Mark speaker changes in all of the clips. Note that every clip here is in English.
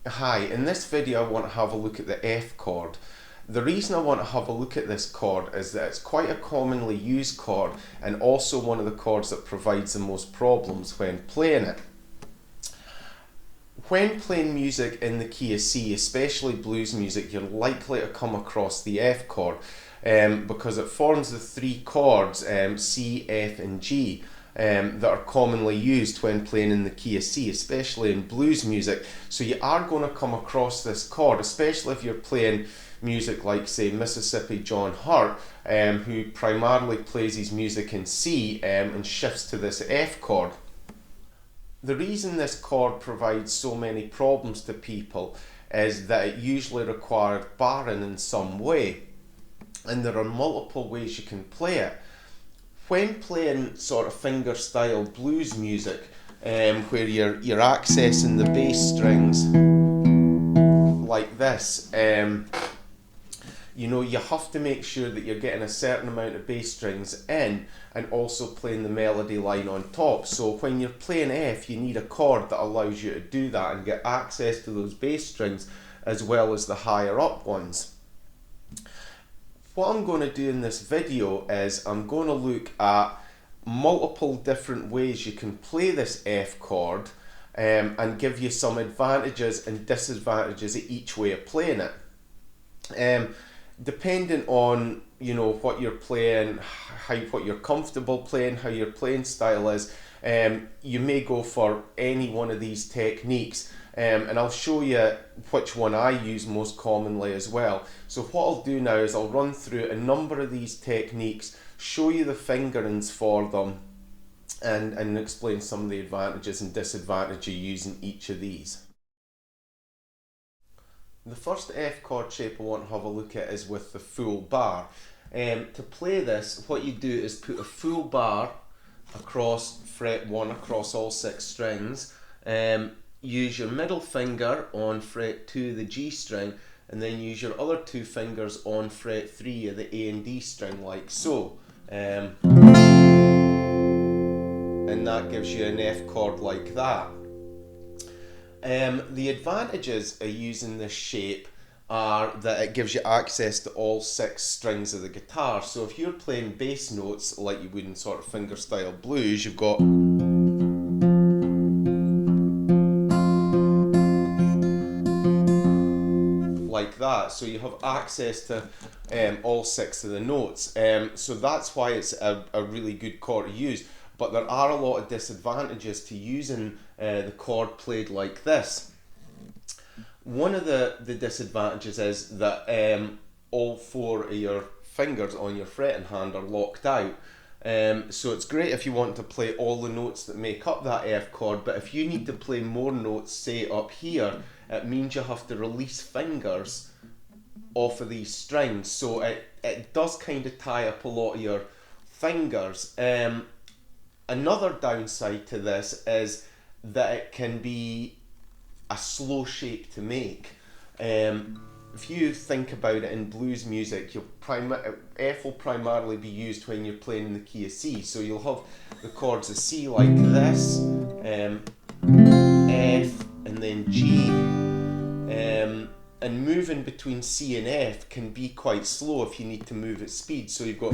Speaker 1: Hi, in this video I want to have a look at the F chord. The reason I want to have a look at this chord is that it's quite a commonly used chord and also one of the chords that provides the most problems when playing it. When playing music in the key of C, especially blues music, you're likely to come across the F chord because it forms the three chords C, F and G. That are commonly used when playing in the key of C, especially in blues music. So you are going to come across this chord, especially if you're playing music like, say, Mississippi John Hurt, who primarily plays his music in C and shifts to this F chord. The reason this chord provides so many problems to people is that it usually requires barring in some way, and there are multiple ways you can play it. When playing sort of finger style blues music, where you're accessing the bass strings like this, you have to make sure that you're getting a certain amount of bass strings in and also playing the melody line on top. So when you're playing F, you need a chord that allows you to do that and get access to those bass strings as well as the higher up ones. What I'm going to do in this video is I'm going to look at multiple different ways you can play this F chord and give you some advantages and disadvantages of each way of playing it. Depending on what you're playing, what you're comfortable playing, how your playing style is, you may go for any one of these techniques. And I'll show you which one I use most commonly as well. So what I'll do now is I'll run through a number of these techniques, show you the fingerings for them, and explain some of the advantages and disadvantages using each of these. The first F chord shape I want to have a look at is with the full bar. To play this, what you do is put a full bar across fret 1 across all 6 strings. Use your middle finger on fret 2 of the G string, and then use your other two fingers on fret 3 of the A and D string, like so. And that gives you an F chord like that. The advantages of using this shape are that it gives you access to all 6 strings of the guitar. So if you're playing bass notes like you would in sort of fingerstyle blues, you've got like that, so you have access to all 6 of the notes. So that's why it's a really good chord to use. But there are a lot of disadvantages to using the chord played like this. One of the disadvantages is that all 4 of your fingers on your fretting hand are locked out. So it's great if you want to play all the notes that make up that F chord, but if you need to play more notes, say up here, it means you have to release fingers off of these strings. So it does kind of tie up a lot of your fingers. Another downside to this is that it can be a slow shape to make. If you think about it in blues music, F will primarily be used when you're playing in the key of C. So you'll have the chords of C like this, F, and then G. And moving between C and F can be quite slow if you need to move at speed. So you've got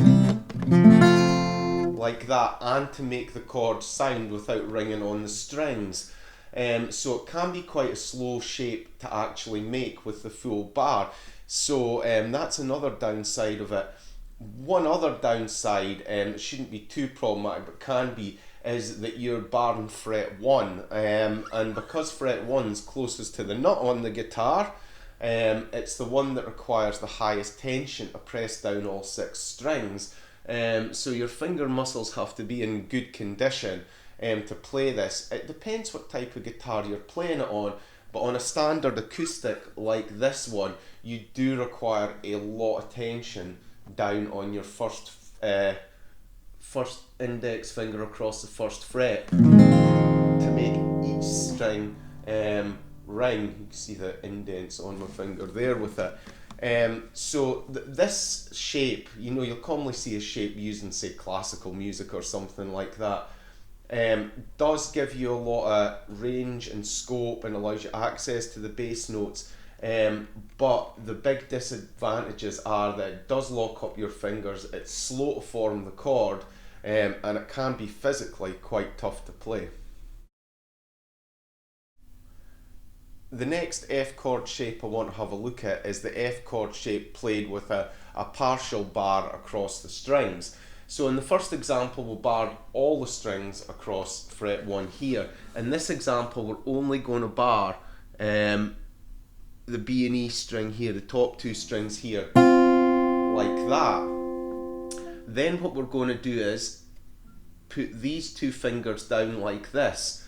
Speaker 1: like that, and to make the chord sound without ringing on the strings. So it can be quite a slow shape to actually make with the full bar. So that's another downside of it. One other downside, it shouldn't be too problematic but can be, is that you're barring fret 1. And because fret 1's closest to the nut on the guitar, it's the one that requires the highest tension to press down all 6 strings. So your finger muscles have to be in good condition to play this. It depends what type of guitar you're playing it on, but on a standard acoustic like this one, you do require a lot of tension down on your first index finger across the first fret to make each string ring. You can see the indents on my finger there with it. So this shape, you'll commonly see a shape used in, say, classical music or something like that. does give you a lot of range and scope and allows you access to the bass notes. But the big disadvantages are that it does lock up your fingers, it's slow to form the chord, and it can be physically quite tough to play. The next F chord shape I want to have a look at is the F chord shape played with a partial bar across the strings. So in the first example we'll bar all the strings across fret 1 here. In this example we're only going to bar the B and E string here, the top two strings here, like that. Then what we're going to do is put these two fingers down like this.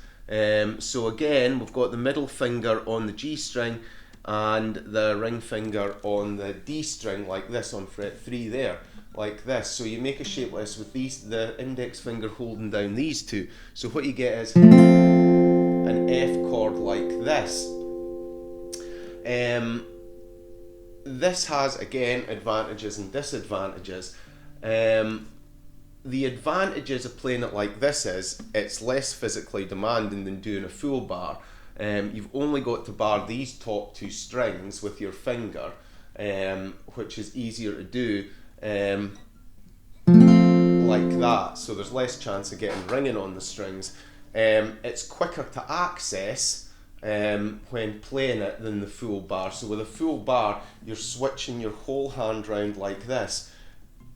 Speaker 1: So again, we've got the middle finger on the G string and the ring finger on the D string like this on fret 3 there, like this. So you make a shape like this with the index finger holding down these two. So what you get is an F chord like this. This has, again, advantages and disadvantages. The advantages of playing it like this is it's less physically demanding than doing a full bar. You've only got to bar these top two strings with your finger, which is easier to do like that, so there's less chance of getting ringing on the strings. It's quicker to access when playing it than the full bar. So with a full bar you're switching your whole hand round like this.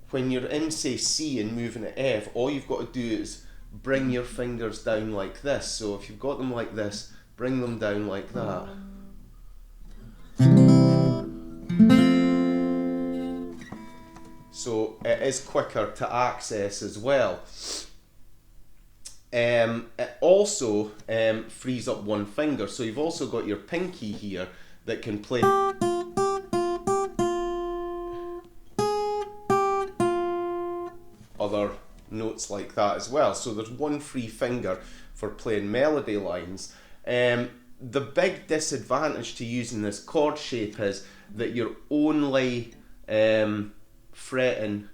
Speaker 1: When you're in, say, C and moving to F, all you've got to do is bring your fingers down like this. So if you've got them like this, bring them down like that. So it is quicker to access as well. It also frees up one finger. So you've also got your pinky here that can play other notes like that as well. So there's one free finger for playing melody lines. The big disadvantage to using this chord shape is that you're only fretting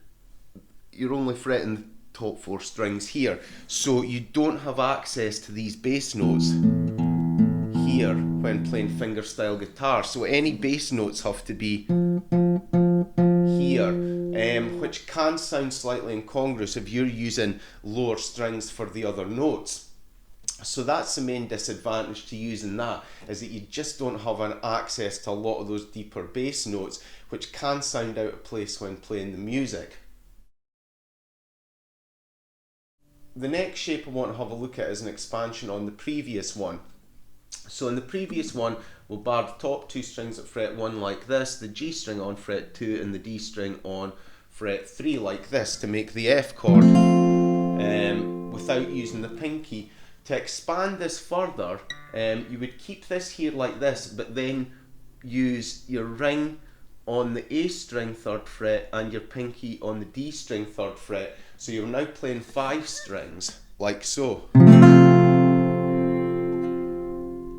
Speaker 1: the top four strings here. So you don't have access to these bass notes here when playing fingerstyle guitar. So any bass notes have to be here, which can sound slightly incongruous if you're using lower strings for the other notes. So that's the main disadvantage to using that, is that you just don't have an access to a lot of those deeper bass notes, which can sound out of place when playing the music. The next shape I want to have a look at is an expansion on the previous one. So in the previous one, we'll bar the top two strings at fret 1 like this, the G string on fret 2 and the D string on fret 3 like this to make the F chord without using the pinky. To expand this further, you would keep this here like this, but then use your ring on the A string 3rd fret and your pinky on the D string 3rd fret. So you're now playing 5 strings, like so.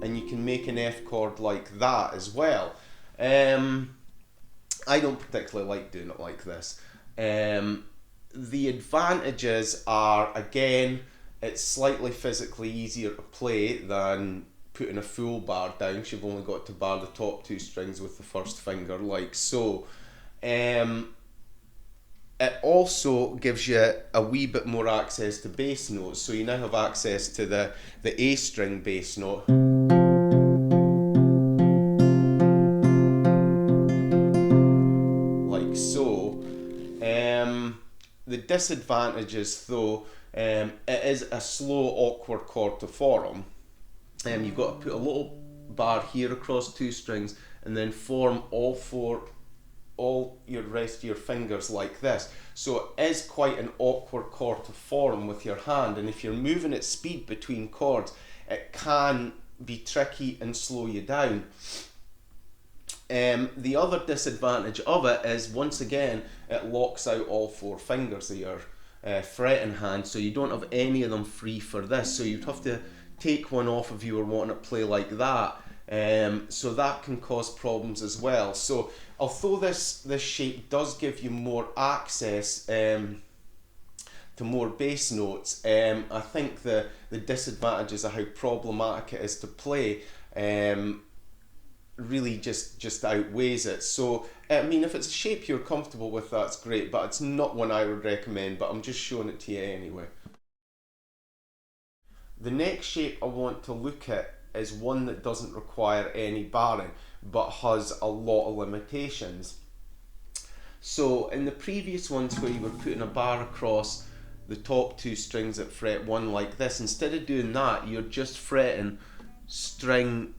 Speaker 1: And you can make an F chord like that as well. I don't particularly like doing it like this. The advantages are, again, it's slightly physically easier to play than putting a full bar down, because you've only got to bar the top two strings with the first finger, like so. It also gives you a wee bit more access to bass notes, so you now have access to the A string bass note. Like so. The disadvantages though, it is a slow, awkward chord to form. You've got to put a little bar here across two strings and then form all your rest of your fingers like this. So it is quite an awkward chord to form with your hand, and if you're moving at speed between chords, it can be tricky and slow you down. The other disadvantage of it is, once again, it locks out all 4 fingers of your fretting hand, so you don't have any of them free for this, so you'd have to take one off if you were wanting to play like that. So that can cause problems as well. So although this shape does give you more access, to more bass notes, I think the disadvantages of how problematic it is to play really just outweighs it. So I mean, if it's a shape you're comfortable with, that's great, but it's not one I would recommend, but I'm just showing it to you anyway. The next shape I want to look at is one that doesn't require any barring, but has a lot of limitations. So in the previous ones where you were putting a bar across the top two strings at fret 1 like this, instead of doing that, you're just fretting fret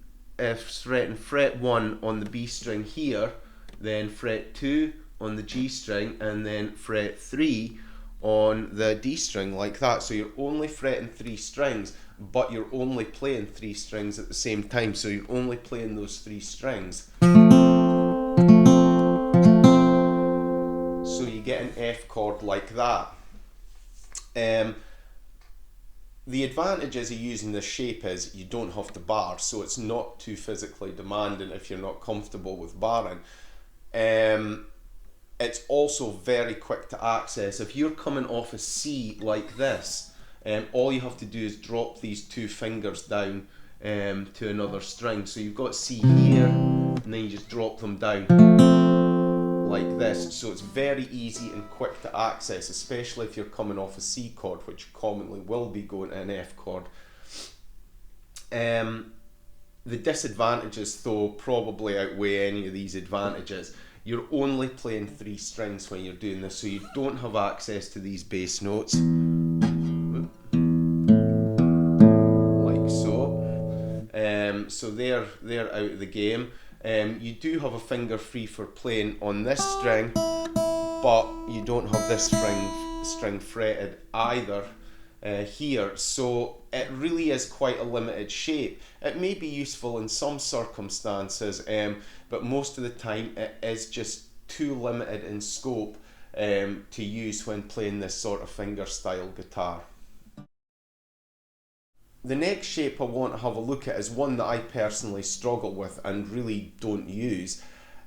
Speaker 1: 1 on the B string here, then fret 2 on the G string, and then fret 3 on the D string like that. So you're only fretting 3 strings, but you're only playing 3 strings at the same time, so you're only playing those 3 strings. So you get an F chord like that. The advantages of using this shape is you don't have to bar, so it's not too physically demanding if you're not comfortable with barring. It's also very quick to access. If you're coming off a C like this, all you have to do is drop these 2 fingers down to another string. So you've got C here, and then you just drop them down like this. So it's very easy and quick to access, especially if you're coming off a C chord, which commonly will be going to an F chord. The disadvantages, though, probably outweigh any of these advantages. You're only playing 3 strings when you're doing this, so you don't have access to these bass notes, like so. So they're out of the game. You do have a finger free for playing on this string, but you don't have this string fretted either here, so it really is quite a limited shape. It may be useful in some circumstances, but most of the time it is just too limited in scope to use when playing this sort of finger style guitar. The next shape I want to have a look at is one that I personally struggle with and really don't use.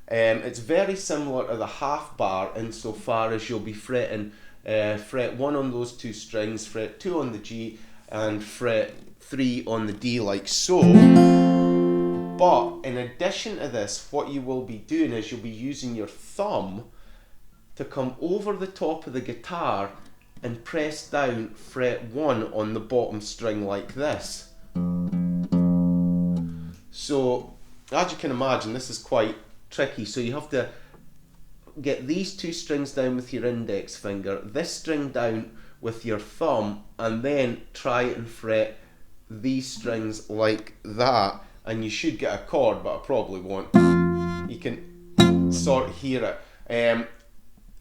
Speaker 1: It's very similar to the half bar insofar as you'll be fretting fret 1 on those 2 strings, fret 2 on the G, and fret 3 on the D like so. But in addition to this, what you will be doing is you'll be using your thumb to come over the top of the guitar and press down fret 1 on the bottom string like this. So as you can imagine, this is quite tricky. So you have to get these 2 strings down with your index finger, this string down with your thumb, and then try and fret these strings like that, and you should get a chord, but I probably won't. You can sort of hear it.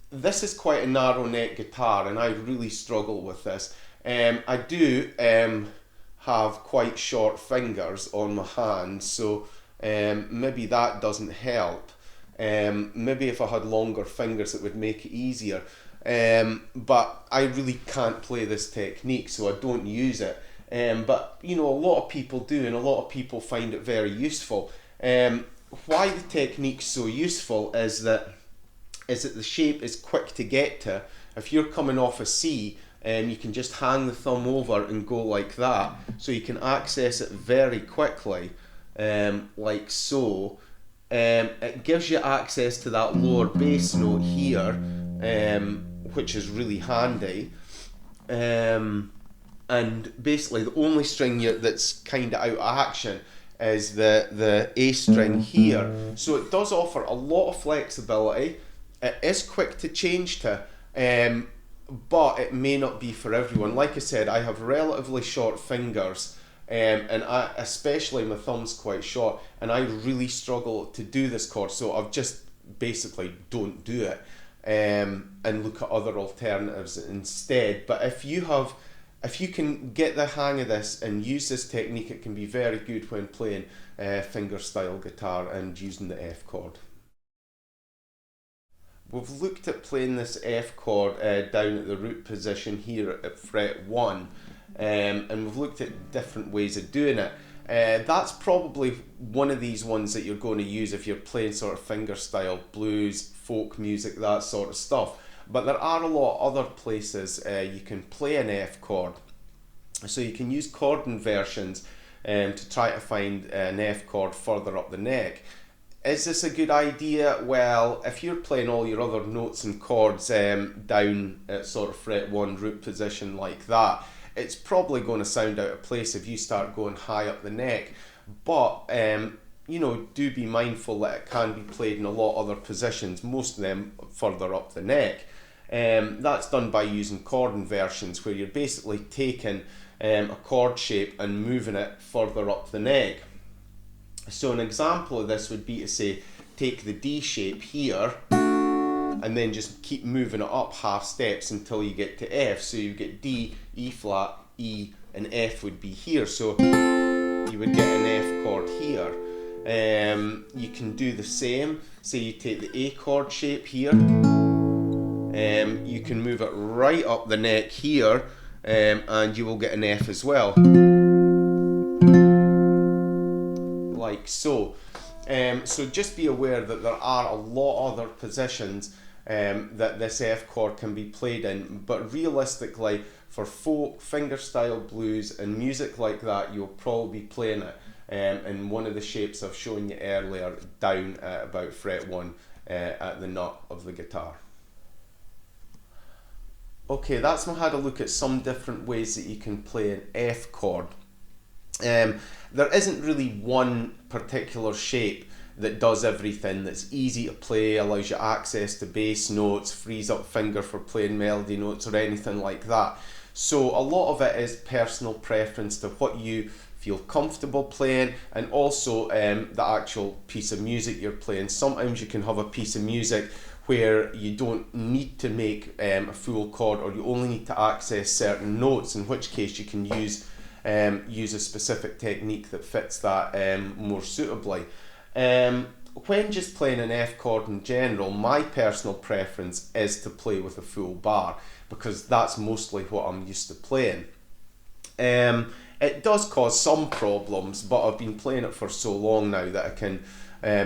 Speaker 1: This is quite a narrow neck guitar, and I really struggle with this. I do have quite short fingers on my hands, so maybe that doesn't help. Maybe if I had longer fingers it would make it easier, but I really can't play this technique, so I don't use it. But you know, a lot of people do, and a lot of people find it very useful. Why the technique's so useful is that the shape is quick to get to. If you're coming off a C, you can just hang the thumb over and go like that, so you can access it very quickly, like so. It gives you access to that lower bass note here, which is really handy. And basically the only string that's kind of out of action is the A string here. So it does offer a lot of flexibility. It is quick to change to, but it may not be for everyone. Like I said, I have relatively short fingers, and especially my thumb's quite short, and I really struggle to do this chord, so I've just basically don't do it, and look at other alternatives instead. But if you can get the hang of this and use this technique, it can be very good when playing fingerstyle guitar and using the F chord. We've looked at playing this F chord down at the root position here at fret 1, and we've looked at different ways of doing it. That's probably one of these ones that you're going to use if you're playing sort of fingerstyle, blues, folk music, that sort of stuff. but there are a lot of other places you can play an F chord. So you can use chord inversions to try to find an F chord further up the neck. Is this a good idea? Well, if you're playing all your other notes and chords down at sort of fret 1 root position like that, it's probably going to sound out of place if you start going high up the neck. But you know, do be mindful that it can be played in a lot of other positions, most of them further up the neck. That's done by using chord inversions, where you're basically taking a chord shape and moving it further up the neck. So an example of this would be to say, take the D shape here and then just keep moving it up half steps until you get to F. So you get D, E flat, E, and F would be here. So you would get an F chord here. You can do the same. Say you take the A chord shape here. You can move it right up the neck here, and you will get an F as well. Like so. So just be aware that there are a lot of other positions that this F chord can be played in, but realistically for folk, fingerstyle blues and music like that, you'll probably be playing it in one of the shapes I've shown you earlier, down at about fret 1 at the nut of the guitar. Okay, that's had a look at some different ways that you can play an F chord. There isn't really one particular shape that does everything, that's easy to play, allows you access to bass notes, frees up finger for playing melody notes or anything like that. So a lot of it is personal preference to what you feel comfortable playing, and also the actual piece of music you're playing. Sometimes you can have a piece of music where you don't need to make a full chord, or you only need to access certain notes, in which case you can use a specific technique that fits that more suitably. When just playing an F chord in general, my personal preference is to play with a full bar, because that's mostly what I'm used to playing. It does cause some problems, but I've been playing it for so long now that I can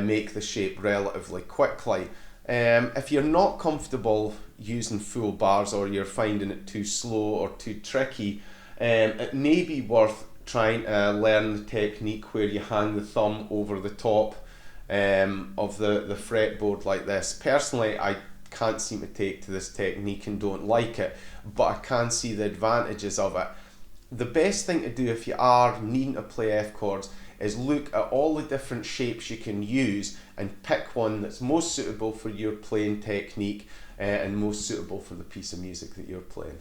Speaker 1: make the shape relatively quickly. If you're not comfortable using full bars, or you're finding it too slow or too tricky, it may be worth trying to learn the technique where you hang the thumb over the top of the fretboard like this. Personally, I can't seem to take to this technique and don't like it, but I can see the advantages of it. The best thing to do if you are needing to play F chords is look at all the different shapes you can use and pick one that's most suitable for your playing technique and most suitable for the piece of music that you're playing.